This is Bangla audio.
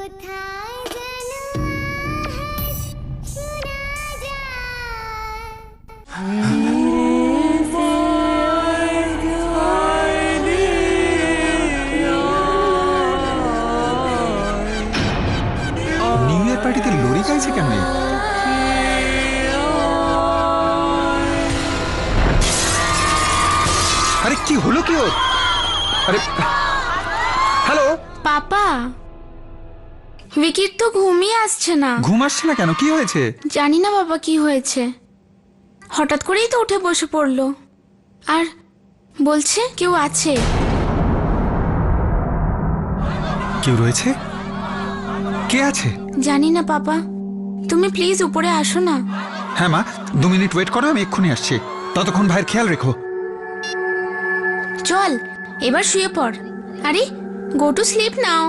নিউ ইয়ার পার্টিতে লরি গাইছে কেমনে? আরে কি হলো কি ওর? আরে হ্যালো পাপা, ভিকির তো ঘুমই আসছে না। ঘুম আসছে না কেন? কি হয়েছে? জানি না বাবা কি হয়েছে, হঠাৎ করেই তো উঠে বসে পড়লো আর বলছে কেউ আছে। কেউ রয়েছে? কে আছে? জানি না পাপা, তুমি প্লিজ উপরে আসো না। হ্যাঁ মা, 2 মিনিট ওয়েট করো, আমি এক্ষুনি আসছি। ততক্ষণ ভাইয়ের খেয়াল রেখো। চল এবার শুয়ে পড়। আরে গো টু স্লিপ নাও।